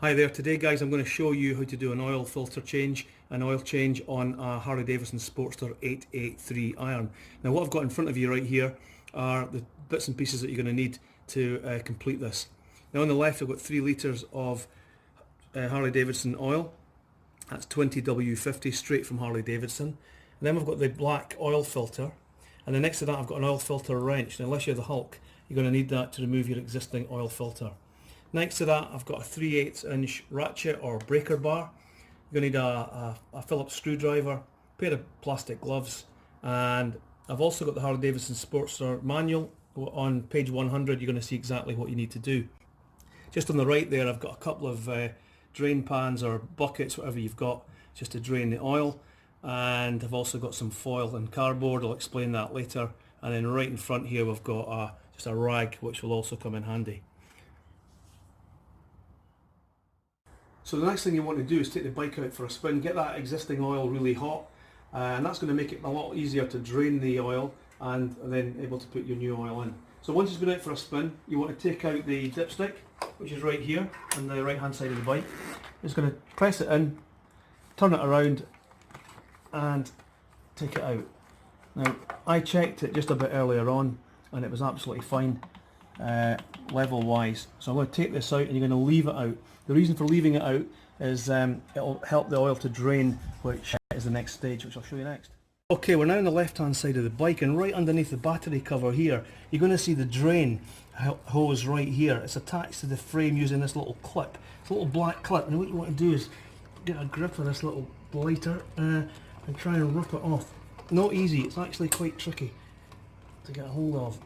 Hi there, today guys I'm going to show you how to do an oil filter change, an oil change on a Harley Davidson Sportster 883 iron. Now what I've got in front of you right here are the bits and pieces that you're going to need to complete this. Now on the left I've got 3 litres of Harley Davidson oil, that's 20W50 straight from Harley Davidson. And then we've got the black oil filter, and then next to that I've got an oil filter wrench. Now unless you're the Hulk, you're going to need that to remove your existing oil filter. Next to that I've got a 3/8 inch ratchet or breaker bar. You're going to need a Phillips screwdriver, a pair of plastic gloves, and I've also got the Harley Davidson Sportster manual. On page 100 you're going to see exactly what you need to do. Just on the right there I've got a couple of drain pans or buckets, whatever you've got, just to drain the oil, and I've also got some foil and cardboard. I'll explain that later. And then right in front here we've got just a rag, which will also come in handy. So the next thing you want to do is take the bike out for a spin, get that existing oil really hot, and that's going to make it a lot easier to drain the oil and then able to put your new oil in. So once it's been out for a spin, you want to take out the dipstick, which is right here on the right hand side of the bike. Just going to press it in, turn it around and take it out. Now I checked it just a bit earlier on and it was absolutely fine level wise, so I'm going to take this out and you're going to leave it out. The reason for leaving it out is it'll help the oil to drain, which is the next stage, which I'll show you next. Okay, we're now on the left hand side of the bike, and right underneath the battery cover here you're going to see the drain hose right here. It's attached to the frame using this little clip. It's a little black clip, and what you want to do is get a grip of this little blighter and try and rip it off. Not easy, it's actually quite tricky to get a hold of.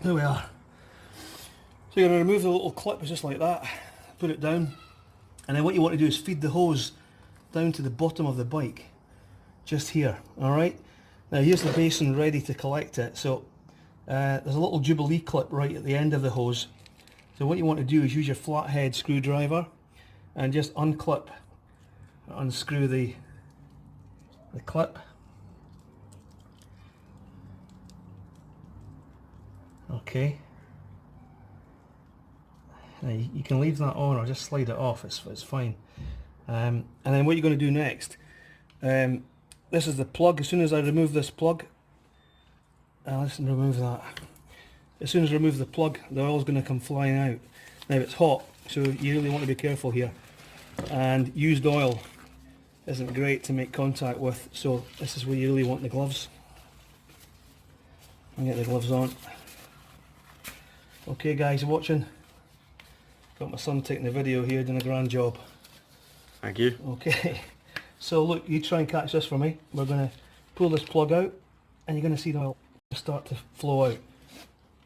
There we are. So you're going to remove the little clip just like that, put it down, and then what you want to do is feed the hose down to the bottom of the bike, just here, alright? Now here's the basin ready to collect it. So there's a little Jubilee clip right at the end of the hose. So what you want to do is use your flathead screwdriver and just unclip, unscrew the clip. Okay. Now you can leave that on or just slide it off, it's fine. And then what you're going to do next, this is the plug. As soon as I remove this plug, let's remove that. As soon as I remove the plug, the oil is going to come flying out. Now it's hot, so you really want to be careful here. And used oil isn't great to make contact with, so this is where you really want the gloves. I'll get the gloves on. Okay guys, watching. Got my son taking the video here, doing a grand job. Thank you. Okay, so look, you try and catch this for me. We're going to pull this plug out and you're going to see the oil start to flow out.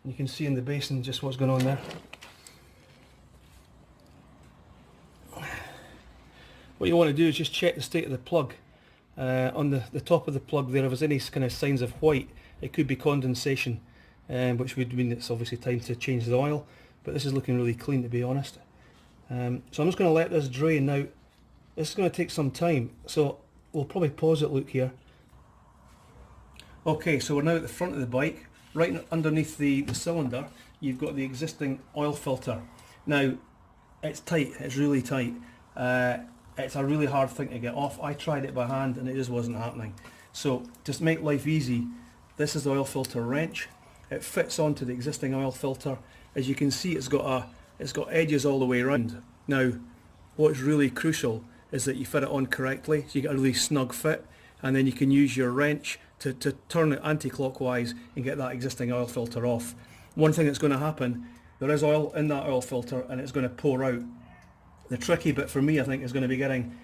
You can see in the basin just what's going on there. What you want to do is just check the state of the plug. On the top of the plug there, if there's any kind of signs of white, it could be condensation. Which would mean it's obviously time to change the oil, but this is looking really clean, to be honest. So I'm just going to let this drain. Now this is going to take some time, so we'll probably pause it, Luke, here. Okay, so we're now at the front of the bike. Right underneath the cylinder you've got the existing oil filter. Now it's tight, it's really tight. It's a really hard thing to get off. I tried it by hand and it just wasn't happening. So just to make life easy, this is the oil filter wrench. It fits onto the existing oil filter. As you can see, it's got edges all the way around. Now what's really crucial is that you fit it on correctly, so you get a really snug fit, and then you can use your wrench to turn it anti-clockwise and get that existing oil filter off. One thing that's going to happen, there is oil in that oil filter and it's going to pour out. The tricky bit for me, I think, is going to be getting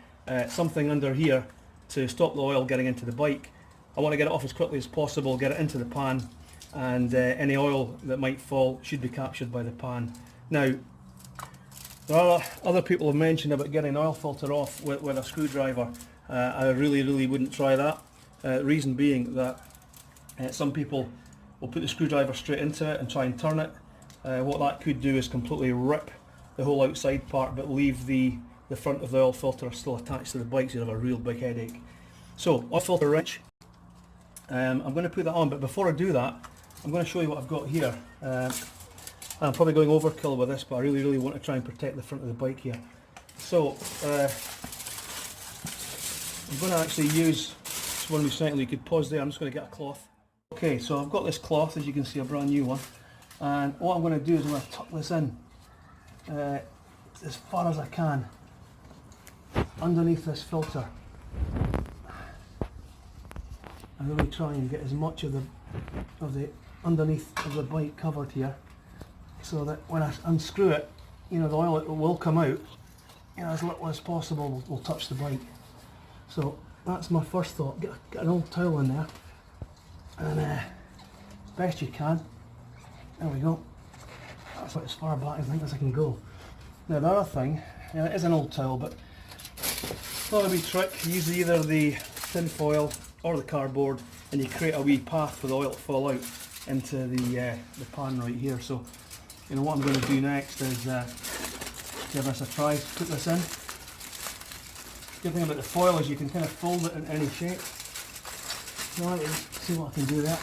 something under here to stop the oil getting into the bike. I want to get it off as quickly as possible, get it into the pan, and any oil that might fall should be captured by the pan. Now there are other people have mentioned about getting an oil filter off with a screwdriver. I really wouldn't try that. Reason being that some people will put the screwdriver straight into it and try and turn it. What that could do is completely rip the whole outside part but leave the front of the oil filter still attached to the bike, so you have a real big headache. So oil filter wrench, I'm going to put that on, but before I do that, I'm going to show you what I've got here. I'm probably going overkill with this, but I really want to try and protect the front of the bike here. So I'm going to actually use this one recycling. You could pause there. I'm just going to get a cloth. Okay, so I've got this cloth, as you can see, a brand new one, and what I'm going to do is I'm going to tuck this in as far as I can underneath this filter. I really try and get as much of the underneath of the bike covered here, so that when I unscrew it, you know, the oil will come out, you know, as little as possible will touch the bike. So that's my first thought. Get an old towel in there, and best you can. There we go. That's about as far back I think as I can go. Now the other thing, yeah, it is an old towel, but not a wee trick. You use either the tin foil or the cardboard, and you create a wee path for the oil to fall out into the pan right here. So, you know, what I'm going to do next is give this a try. Put this in. Good thing about the foil is you can kind of fold it in any shape. So let's see what I can do there.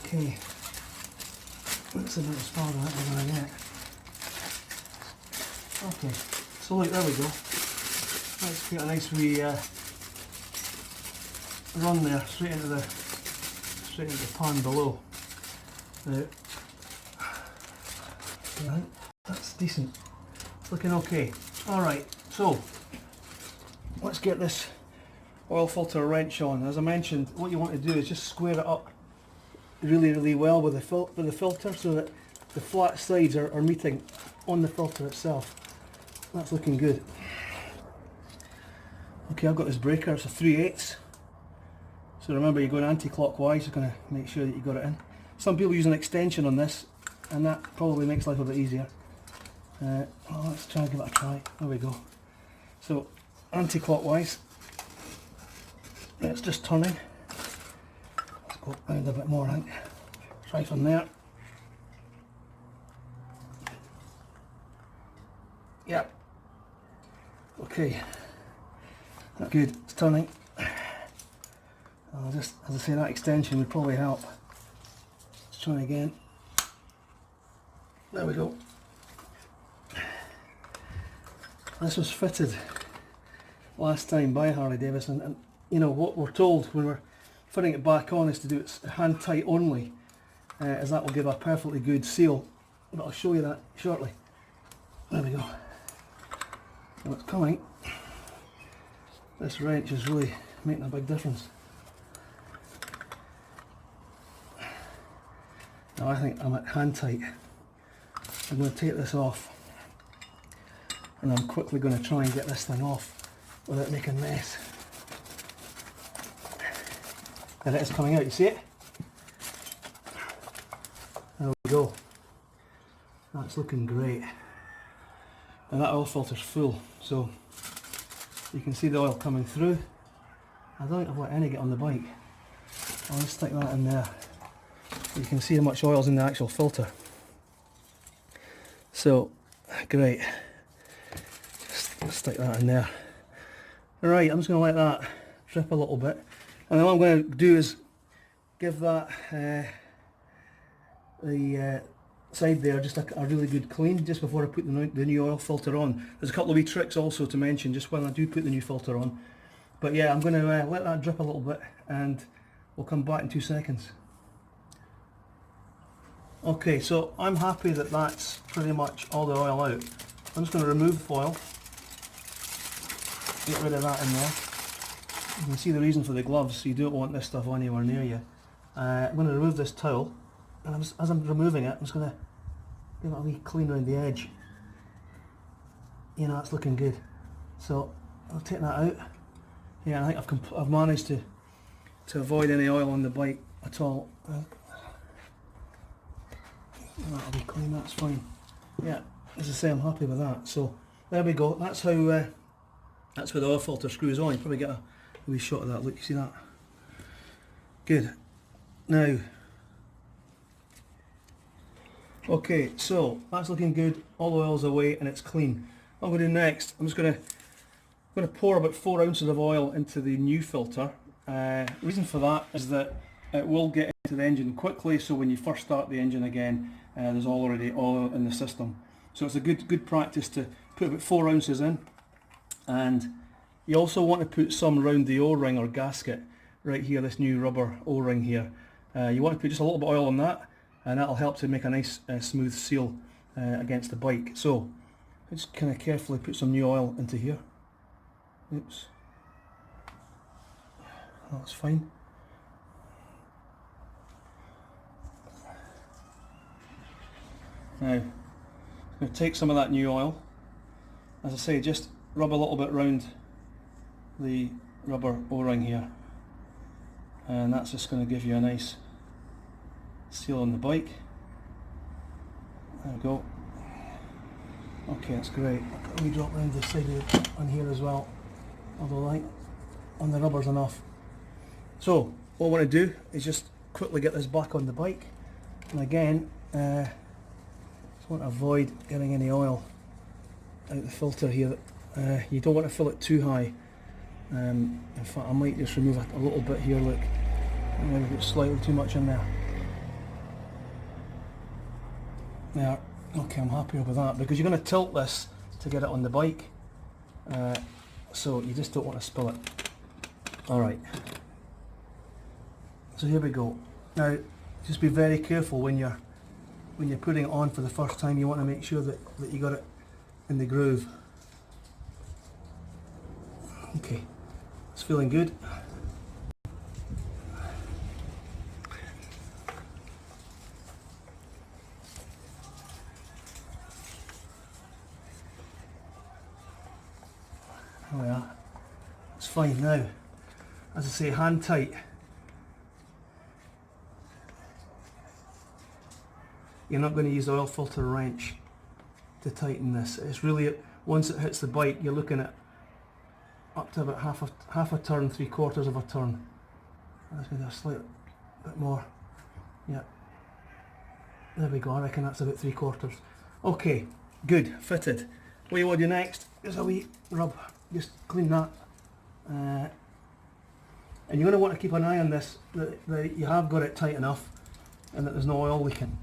Okay, that's about as far as I'm going to get. Okay, so look, there we go. Let's get a nice wee run there, straight into the pan below. Right, that's decent. It's looking okay. Alright, so let's get this oil filter wrench on. As I mentioned, what you want to do is just square it up really well with the filter, so that the flat sides are meeting on the filter itself. That's looking good. Okay, I've got this breaker. It's a 3/8. So remember, you're going anti-clockwise. You're going to make sure that you got it in. Some people use an extension on this, and that probably makes life a bit easier. Well, let's try and give it a try. There we go. So anti-clockwise. It's just turning. Let's go round a bit more, I think. Try from there. Yep. Okay. That's good. It's turning. I'll just, as I say, that extension would probably help. Let's try again. There we go. This was fitted last time by Harley Davidson, and you know what we're told when we're fitting it back on is to do it hand tight only, as that will give a perfectly good seal. But I'll show you that shortly. There we go. Well, it's coming. This wrench is really making a big difference. Now I think I'm at hand tight. I'm going to take this off, and I'm quickly going to try and get this thing off without making a mess. There it is coming out, you see it? There we go. That's looking great. And that oil filter's full, so you can see the oil coming through. I don't think I've let any get on the bike. I'll just stick that in there. You can see how much oil's in the actual filter. So, great. Just stick that in there. Alright, I'm just going to let that drip a little bit. And then what I'm going to do is give that the side there just a really good clean just before I put the new oil filter on. There's a couple of wee tricks also to mention just when I do put the new filter on. But yeah, I'm going to let that drip a little bit, and we'll come back in 2 seconds. Okay, so I'm happy that that's pretty much all the oil out. I'm just going to remove the foil, get rid of that in there. You can see the reason for the gloves, so you don't want this stuff anywhere near you. I'm going to remove this towel, and as I'm removing it, I'm just going to give it a wee clean around the edge. You know, it's looking good. So I'll take that out. Yeah, I think I've managed to avoid any oil on the bike at all. That'll be clean, that's fine. Yeah, as I say, I'm happy with that. So there we go. That's how the oil filter screws on. You probably get a wee shot of that. Look, you see that? Good. Now, okay, so that's looking good. All the oil's away and it's clean. What I'm going to do next, I'm just going to going to pour about 4 ounces of oil into the new filter. Reason for that is that it will get into the engine quickly, so when you first start the engine again, there's already oil in the system. So it's a good practice to put about 4 ounces in, and you also want to put some around the O-ring or gasket right here, this new rubber O-ring here. You want to put just a little bit of oil on that, and that'll help to make a nice smooth seal against the bike. So I just kind of carefully put some new oil into here. Oops, that's fine. Now, I'm going to take some of that new oil. As I say, just rub a little bit around the rubber O-ring here, and that's just going to give you a nice seal on the bike. There we go. Okay, that's great. Let me drop around the side of on here as well, although like on the rubber's enough. So what I want to do is just quickly get this back on the bike, and again just want to avoid getting any oil out the filter here. You don't want to fill it too high. In fact, I might just remove a little bit here. Look, I maybe put slightly too much in there. There. Okay, I'm happy with that, because you're going to tilt this to get it on the bike, so you just don't want to spill it. Alright, so here we go. Now just be very careful when you're putting it on for the first time. You want to make sure that you got it in the groove. Okay, it's feeling good. Oh yeah, it's fine now. As I say, hand tight. You're not going to use the oil filter wrench to tighten this. It's really, once it hits the bike, you're looking at up to about half a turn, 3/4 of a turn. That's maybe a slight bit more. Yeah. There we go. I reckon that's about 3/4. Okay, good, fitted. What you want to do next is a wee rub. Just clean that, and you're going to want to keep an eye on this, that you have got it tight enough and that there's no oil leaking.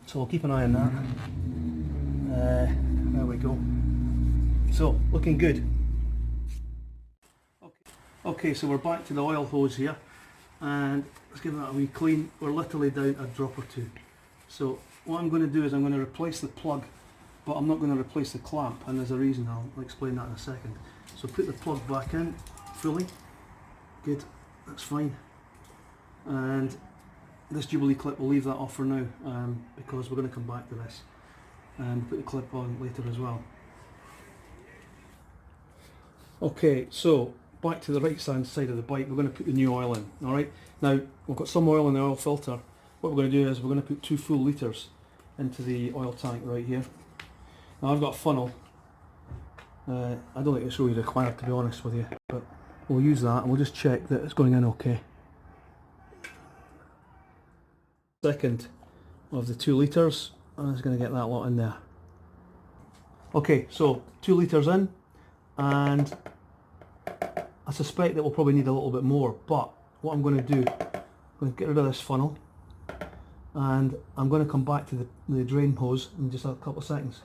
So we'll keep an eye on that. There we go. So looking good. Okay, so we're back to the oil hose here, and let's give that a wee clean. We're literally down a drop or two. So what I'm going to do is I'm going to replace the plug, but I'm not going to replace the clamp, and there's a reason. I'll explain that in a second. So put the plug back in fully. Good, that's fine. And this Jubilee clip, we'll leave that off for now, because we're going to come back to this and put the clip on later as well. Okay, so back to the right hand side of the bike, we're going to put the new oil in. Alright, now we've got some oil in the oil filter. What we're going to do is we're going to put 2 full litres into the oil tank right here. Now I've got a funnel. I don't think it's really required, to be honest with you, but we'll use that and we'll just check that it's going in okay. Second of the 2 litres, I'm just going to get that lot in there. Okay, so 2 litres in, and I suspect that we'll probably need a little bit more, but what I'm going to do, I'm going to get rid of this funnel, and I'm going to come back to the drain hose in just a couple of seconds.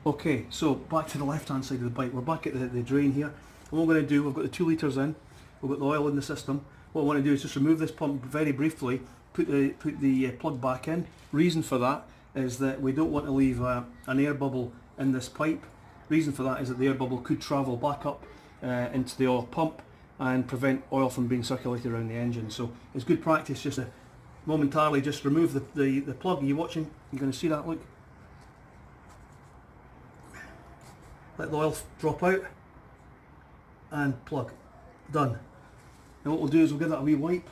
Okay, so back to the left hand side of the bike. We're back at the drain here. And what we're going to do, we've got the 2 litres in, we've got the oil in the system. What I want to do is just remove this pump very briefly, put the plug back in. Reason for that is that we don't want to leave an air bubble in this pipe. Reason for that is that the air bubble could travel back up into the oil pump and prevent oil from being circulated around the engine. So it's good practice just to momentarily just remove the plug. Are you watching? You're going to see that, look. Let the oil drop out and plug. Done. And what we'll do is we'll give that a wee wipe.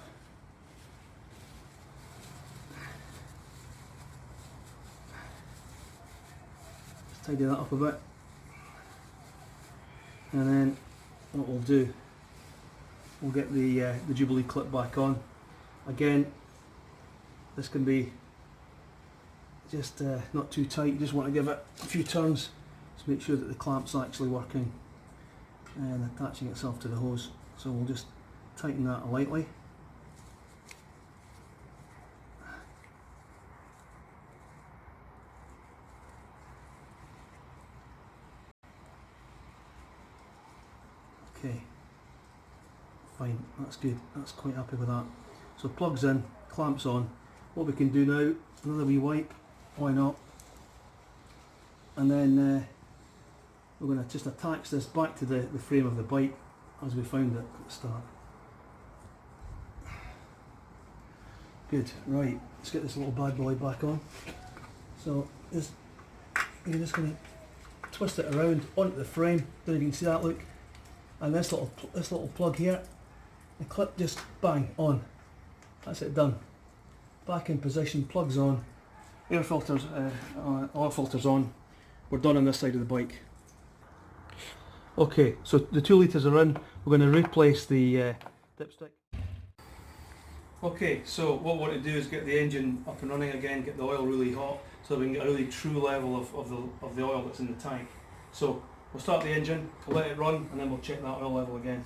Just tidy that up a bit. And then what we'll do, we'll get the Jubilee clip back on. Again, this can be just not too tight. You just want to give it a few turns to make sure that the clamp's actually working. and attaching itself to the hose. So we'll just tighten that lightly. Okay, fine, that's good, that's quite happy with that. So plugs in, clamps on. What we can do now, another wee wipe, why not? And then we're going to just attach this back to the frame of the bike as we found it at the start. Good, right, let's get this little bad boy back on. So you're just going to twist it around onto the frame, there you can see that look. And this little plug here, the clip just bang on. That's it done. Back in position, plugs on, air filters, oil filters on. We're done on this side of the bike. Okay, so the 2 litres are in. We're going to replace the dipstick. Okay, so what we want to do is get the engine up and running again, get the oil really hot, so we can get a really true level of the oil that's in the tank. So we'll start the engine, we'll let it run, and then we'll check that oil level again.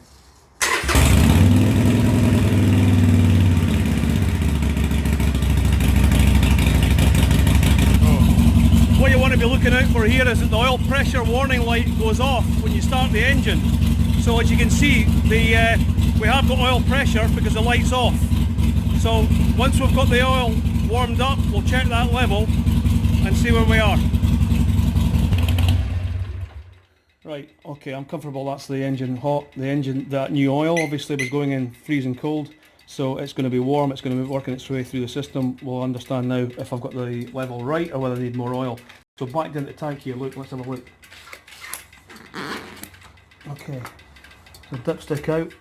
What you want to be looking out for here is that the oil pressure warning light goes off when you start the engine. So as you can see, we have got oil pressure because the light's off. So once we've got the oil warmed up, we'll check that level and see where we are. Right, okay, I'm comfortable that's the engine hot. That new oil obviously was going in freezing cold, so it's going to be warm, it's going to be working its way through the system. We'll understand now if I've got the level right or whether I need more oil. So back into the tank here, look, let's have a look. Okay, so dipstick out.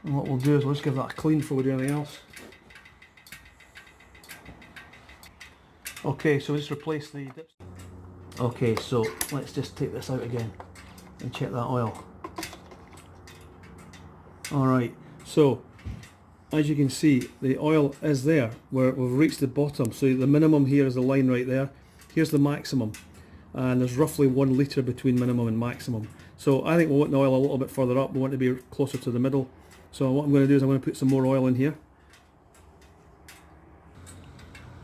And what we'll do is we'll just give that a clean before we do anything else. Okay, so let's replace the dipstick. Okay, so let's just take this out again and check that oil. Alright, so as you can see, the oil is there where we've reached the bottom. So the minimum here is the line right there. Here's the maximum, and there's roughly 1 litre between minimum and maximum. So I think we want the oil a little bit further up. We want to be closer to the middle. So what I'm going to do is I'm going to put some more oil in here.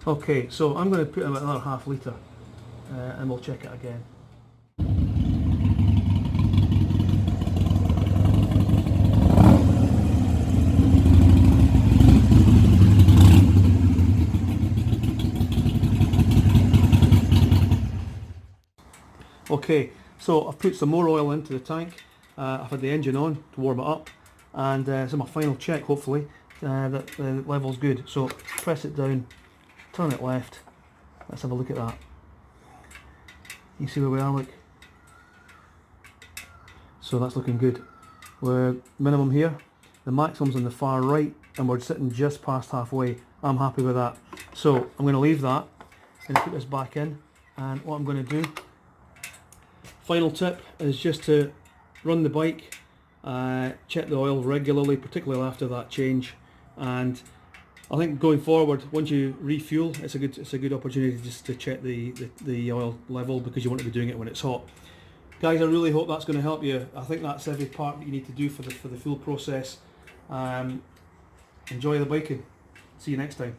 Okay, so I'm going to put in another ½ litre and we'll check it again. Okay, so I've put some more oil into the tank. I've had the engine on to warm it up, and this is my final check, hopefully, that the level's good. So press it down, turn it left, let's have a look at that. You see where we are, look. So that's looking good. We're minimum here, the maximum's on the far right, and we're sitting just past halfway. I'm happy with that. So I'm going to leave that and put this back in, and what I'm going to do, final tip is just to run the bike, check the oil regularly, particularly after that change. And I think going forward, once you refuel, it's a good opportunity just to check the oil level, because you want to be doing it when it's hot. Guys, I really hope that's going to help you. I think that's every part that you need to do for the fuel process. Enjoy the biking. See you next time.